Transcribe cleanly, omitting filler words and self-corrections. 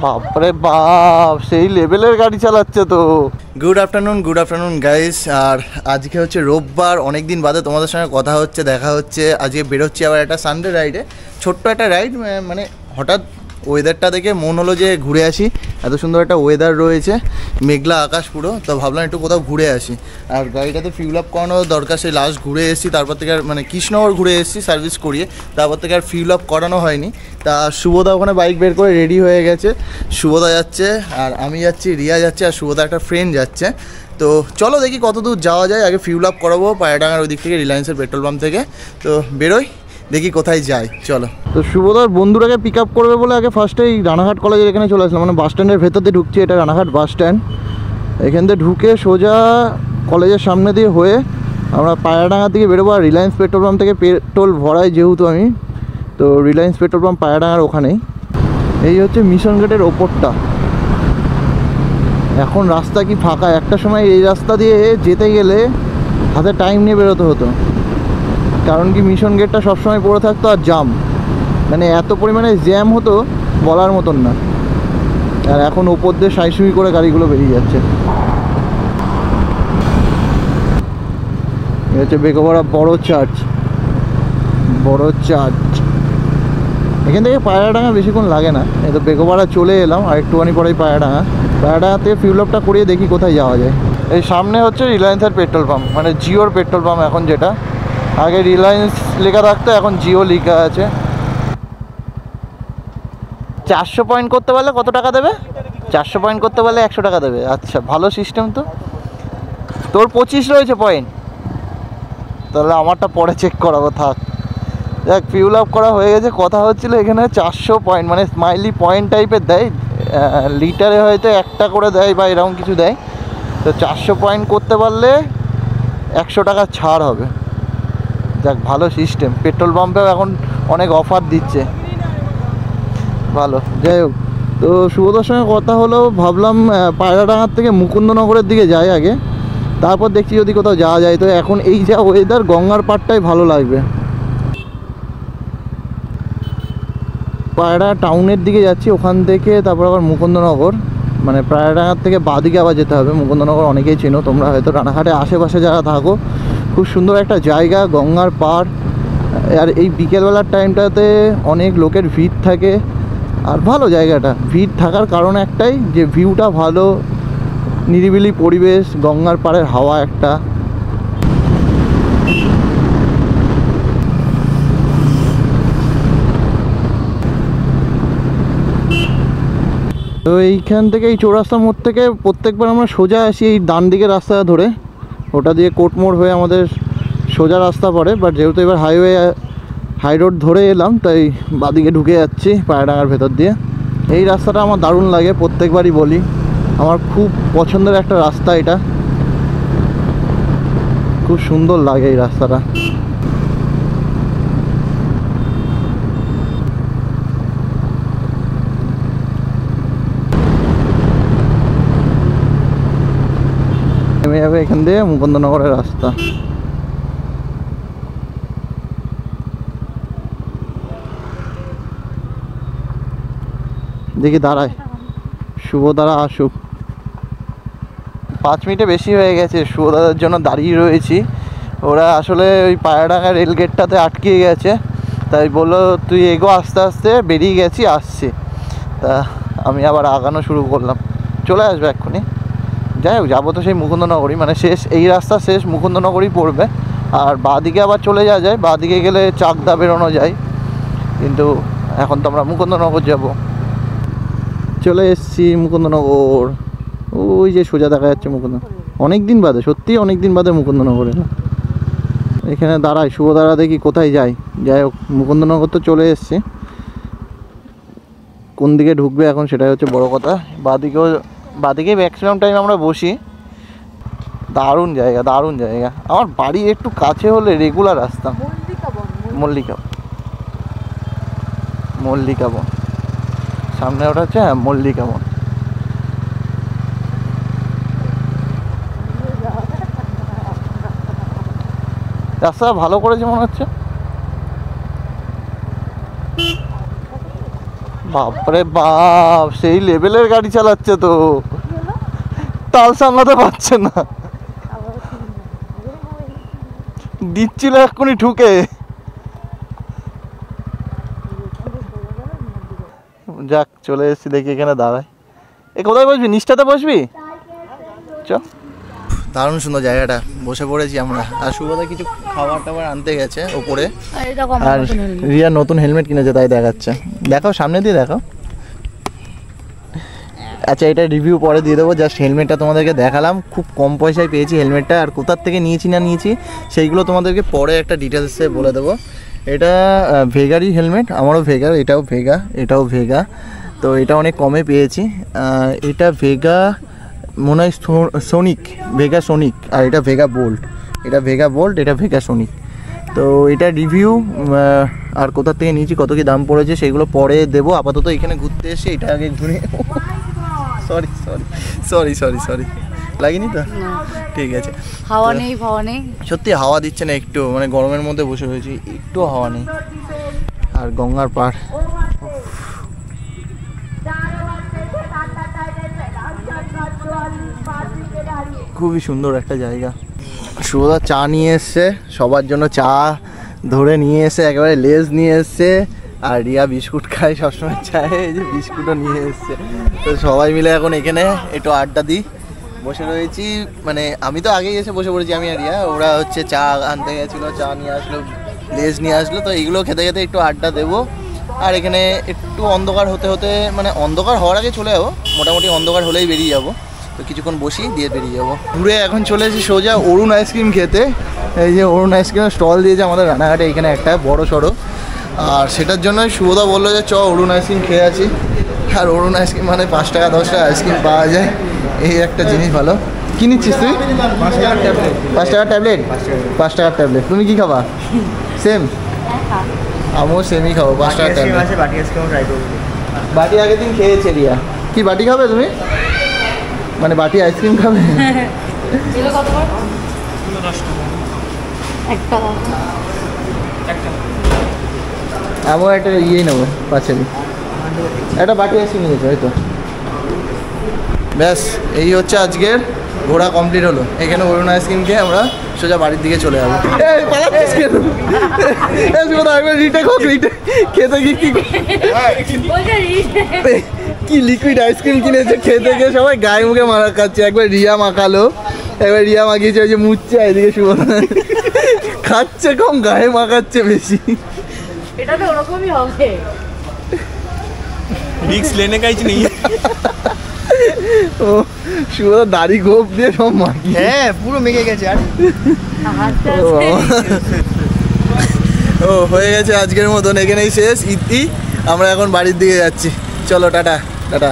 বাপরে বাপ, সেই লেভেলের গাড়ি চালাচ্ছে তো। Good afternoon guys. আর আজকে হচ্ছে রোববার, অনেক দিন বাদে তোমাদের সঙ্গে কথা হচ্ছে, দেখা হচ্ছে। আজকে বেরোচ্ছি আবার একটা সানডে রাইডে, ছোট্ট একটা রাইড। মানে হঠাৎ ওয়েদারটা দেখে মন হলো যে ঘুরে আসি। এত সুন্দর একটা ওয়েদার রয়েছে, মেঘলা আকাশ পুরো, তো ভাবলাম একটু কোথাও ঘুরে আসি। আর গাড়িটাতে ফিউল আপ করানো দরকার, সেই লাস্ট ঘুরে এসেছি, তারপর থেকে আর মানে কৃষ্ণনগর ঘুরে এসেছি সার্ভিস করিয়ে, তারপর থেকে আর ফিউল আপ করানো হয়নি। তা শুভদা ওখানে বাইক বের করে রেডি হয়ে গেছে। শুভদা যাচ্ছে আর আমি যাচ্ছি, রিয়া যাচ্ছে আর শুভদা একটা ফ্রেন্ড যাচ্ছে। তো চলো দেখি কত দূর যাওয়া যায়। আগে ফিউল আপ করাবো পায়রাডাঙ্গার ওই দিক থেকে, রিলায়েন্সের পেট্রোল পাম্প থেকে। তো বেরোই, দেখি কোথায় যাই, চলো। তো শুভদার বন্ধুরাকে পিক আপ করবে বলে আগে ফার্স্টেই রানাঘাট কলেজের এখানে চলে আসলাম, মানে বাস স্ট্যান্ডের ভেতর দিয়ে ঢুকছি। এটা রানাঘাট বাস স্ট্যান্ড। এখান থেকে ঢুকে সোজা কলেজের সামনে দিয়ে হয়ে আমরা পায়রাডাঙ্গার দিকে বেরোবো। আর রিলায়েন্স পেট্রোল পাম্প থেকে পেট্রোল ভরাই যেহেতু আমি, তো রিলায়েন্স পেট্রোল পাম্প পায়রাডাঙ্গার ওখানেই। এই হচ্ছে মিশন গেটের ওপরটা। এখন রাস্তা কি ফাঁকা, একটা সময় এই রাস্তা দিয়ে যেতে গেলে হাতে টাইম নিয়ে বেরোতে হতো, কারণ কি মিশন গেটটা সবসময় পড়ে থাকতো আর জাম, মানে এত পরিমাণে জ্যাম হতো বলার মতন না। আর এখন ওপর দিয়ে সাইসুই করে গাড়িগুলো বেরিয়ে যাচ্ছে। এটা হচ্ছে বেগোপাড়া বড় চার্চ। এখান থেকে পায়রাডাঙ্গা বেশিক্ষণ লাগে না, এই তো বেগোপাড়া চলে এলাম। আর একটুখানি পরেই পায়রাডাঙ্গা থেকে ফিউল আপটা করিয়ে দেখি কোথায় যাওয়া যায়। এই সামনে হচ্ছে রিলায়েন্সের পেট্রোল পাম্প, মানে জিওর পেট্রোল পাম্প এখন, যেটা আগে রিলায়েন্স লেখা থাকতো এখন জিও লেখা আছে। 400 পয়েন্ট করতে পারলে কত টাকা দেবে? 400 পয়েন্ট করতে পারলে 100 টাকা দেবে। আচ্ছা, ভালো সিস্টেম তো। তোর 25 রয়েছে পয়েন্ট, তাহলে আমারটা পরে চেক করাবো, থাক। দেখ, ফিউল আপ করা হয়ে গেছে। কথা হচ্ছিলো এখানে 400 পয়েন্ট মানে স্মাইলি পয়েন্ট টাইপের দেয়, লিটারে হয়তো একটা করে দেয় বা এরকম কিছু দেয়। তো 400 পয়েন্ট করতে পারলে 100 টাকা ছাড় হবে। যাক, ভালো সিস্টেম। পেট্রোল পাম্পেও এখন অনেক অফার দিচ্ছে, ভালো। যাই হোক, তো শুভদার সঙ্গে কথা হলো, ভাবলাম পায়রাডাঙ্গার থেকে মুকুন্দনগরের দিকে যাই আগে, তারপর দেখছি যদি কোথাও যাওয়া যায়। তো এখন এই যা ওয়েদার, গঙ্গার পাড়টাই ভালো লাগবে। পায়রা টাউনের দিকে যাচ্ছি, ওখান থেকে তারপর আবার মুকুন্দনগর, মানে পায়রাডাঙ্গার থেকে বাদিকে আবার যেতে হবে। মুকুন্দনগর অনেকেই চেনো তোমরা হয়তো, রানাঘাটের আশেপাশে যারা থাকো। খুব সুন্দর একটা জায়গা, গঙ্গার পাড়। আর এই বিকেলবেলার টাইমটাতে অনেক লোকের ভিড় থাকে, আর ভালো জায়গাটা। ভিড় থাকার কারণ একটাই, যে ভিউটা ভালো, নিরিবিলি পরিবেশ, গঙ্গার পাড়ের হাওয়া একটা। তো এইখান থেকে, এই চৌরাস্তা মোড় থেকে প্রত্যেকবার আমরা সোজা আসি এই ডান দিকের রাস্তাটা ধরে, ওটা দিয়ে কোটমোড় হয়ে আমাদের সোজা রাস্তা পড়ে। বাট যেহেতু এবার হাই রোড ধরে এলাম, তাই বাদিকে ঢুকে যাচ্ছি পায়রাডাঙ্গার ভেতর দিয়ে। এই রাস্তাটা আমার দারুণ লাগে, প্রত্যেকবারই বলি, আমার খুব পছন্দের একটা রাস্তা এটা। খুব সুন্দর লাগে এই রাস্তাটা। নেমে যাবে এখান দিয়ে মুকুন্দনগরের রাস্তা। দেখি দাঁড়ায়, শুভদারা আসুক। 5 মিনিটে বেশি হয়ে গেছে, শুভদাদার জন্য দাঁড়িয়ে রয়েছি। ওরা আসলে ওই পায়রাডাঙ্গা রেল গেটটাতে আটকে গেছে, তাই বললো তুই এগো, আস্তে আস্তে বেরিয়ে গেছি, আসছি। তা আমি আবার আগানো শুরু করলাম, চলে আসবে এক্ষুনি। যাই হোক, যাবো তো সেই মুকুন্দনগরই, মানে শেষ এই রাস্তা শেষ মুকুন্দনগরই পড়বে। আর বাঁদিকে আবার চলে যাওয়া যায়, বাঁদিকে গেলে চাকদা বেরোনো যায়, কিন্তু এখন তো আমরা মুকুন্দনগর যাব। চলে এসেছি মুকুন্দনগর, ওই যে সোজা দেখা যাচ্ছে মুকুন্দনগর। অনেক দিন বাদে, সত্যিই অনেক দিন বাদে মুকুন্দনগরে এখানে দাঁড়াই। শুভদারা দেখি কোথায় যাই। যাই হোক, মুকুন্দনগর তো চলে এসেছি, কোন দিকে ঢুকবে এখন সেটাই হচ্ছে বড় কথা। বাঁদিকেই ম্যাক্সিমাম টাইম আমরা বসি। দারুণ জায়গা, দারুণ জায়গা। আমার বাড়ি একটু কাছে হলে রেগুলার আসতাম। মল্লিকা বন সামনে, ওটা হচ্ছে হ্যাঁ মল্লিকা বন। রাস্তা ভালো করেছে মনে হচ্ছে, বাপরে বাপ, সেই লেভেলের গাড়ি চালাচ্ছে তো, তাল সামলাতে পারছে না, দিচ্ছিল এক্ষুনি ঠুকে। যাক চলে এসেছি, দেখি এখানে দাঁড়ায়। এ কোথায় বসবি? নিচটাতে বসবি? চ। দারুণ সুন্দর জায়গাটা, বসে পড়েছি আমরা। আর শুভদা কিছু খাবার টাবার আনতে গেছে ওপরে, আর রিয়া নতুন হেলমেট কিনেছে তাই দেখাচ্ছে। দেখাও, সামনে দিয়ে দেখাও। আচ্ছা, এটা রিভিউ পরে দিয়ে দেবো, জাস্ট হেলমেটটা তোমাদেরকে দেখালাম। খুব কম পয়সায় পেয়েছি হেলমেটটা, আর কোথার থেকে নিয়েছি না নিয়েছি সেইগুলো তোমাদেরকে পরে একটা ডিটেলসে বলে দেবো। এটা ভেগারই হেলমেট, আমারও ভেগার, এটাও ভেগা, এটাও ভেগা। তো এটা অনেক কমে পেয়েছি। এটা ভেগা মনে হয় সোনিক, ভেগা সোনিক, আর এটা ভেগা বোল্ট। এটা ভেগা বোল্ট, এটা ভেগা সোনিক। তো এটা রিভিউ আর কোথা থেকে নিয়েছি, কত কি দাম পড়েছে সেগুলো পরে দেবো। আপাতত এখানে ঘুরতে এসে এটা আগে ঘুরে, sorry sorry sorry sorry sorry, লাগেনি তো? ঠিক আছে। হাওয়া নেই, হাওয়া নেই, সত্যি হাওয়া দিচ্ছে না একটু, মানে গরমের মধ্যে বসে রয়েছি, একটু হাওয়া নেই। আর গঙ্গার পাড়, খুবই সুন্দর একটা জায়গা। শুভদা চা নিয়ে এসছে সবার জন্য, চা ধরে নিয়ে এসে একেবারে লেজ নিয়ে এসছে। আর রিয়া বিস্কুট খায় সবসময়, চায়, এই যে বিস্কুটও নিয়ে এসছে। তো সবাই মিলে এখন এখানে একটু আড্ডা দিই, বসে রয়েছি। মানে আমি তো আগেই এসে বসে পড়েছি, আমি আর রিয়া। ওরা হচ্ছে চা আনতে গেছিলো, চা নিয়ে আসলো, লেজ নিয়ে আসলো। তো এইগুলো খেতে খেতে একটু আড্ডা দেবো। আর এখানে একটু অন্ধকার হতে হতে, মানে অন্ধকার হওয়ার আগে চলে যাবো, মোটামুটি অন্ধকার হলেই বেরিয়ে যাবো। তো কিছুক্ষণ বসি দিয়ে বেরিয়ে যাবো। ঘুরে এখন চলে এসেছি সোজা অরুণ আইসক্রিম খেতে। এই যে অরুণ আইসক্রিমের স্টল দিয়েছে আমাদের রানাঘাটে এখানে একটা বড় সড়ো। আর সেটার জন্যই শুভদা বললো যে চ অরুণ আইসক্রিম খেয়ে আছি। আর অরুণ আইসক্রিম মানে 5 টাকা 10 টাকা আইসক্রিম পাওয়া যায়, এই একটা জিনিস ভালো। কি নিচ্ছিস তুই? 5 টাকার ট্যাবলেট। 5 টাকার ট্যাবলেট, 5 টাকার ট্যাবলেট। তুমি কি খাবা? সেম, আমিও সেমই খাবো, 5 টাকার ট্যাবলেট। বাটি আগের দিন খেয়েছে রিয়া। কি বাটি খাবে তুমি? মানে বাটি আইসক্রিম খাবে? আমিও একটা ইয়েই নেবো, পাঁচেরই একটা বাটি আইসক্রিম নিয়েছে হয়তো। ব্যাস, এই হচ্ছে আজকের ঘোরা কমপ্লিট হলো। এখানে অরুণ আইসক্রিম খেয়ে আমরা সোজা বাড়ির দিকে চলে যাবো। খেতে কি লিকুইড আইসক্রিম কিনেছে, খেতে গিয়ে সবাই গায়ে মুখে মারা খাচ্ছে। একবার রিয়া মাখালো, একবার রিয়া মাখিয়েছে, ওই যে মুচ্ছে, এদিকে শুভ খাচ্ছে কম, গায়ে মাখাচ্ছে বেশি। এটা তো ওরকমই হবে, রিক্স লেনে কাইছ নেই। ও শুভ দাড়ি গোপ দিয়ে সব মাখি, হ্যাঁ পুরো মেখে গেছে। আর ও হয়ে গেছে আজকের মতন, এখানেই শেষ ইতি। আমরা এখন বাড়ির দিকে যাচ্ছি, চলো টাটা টাটা।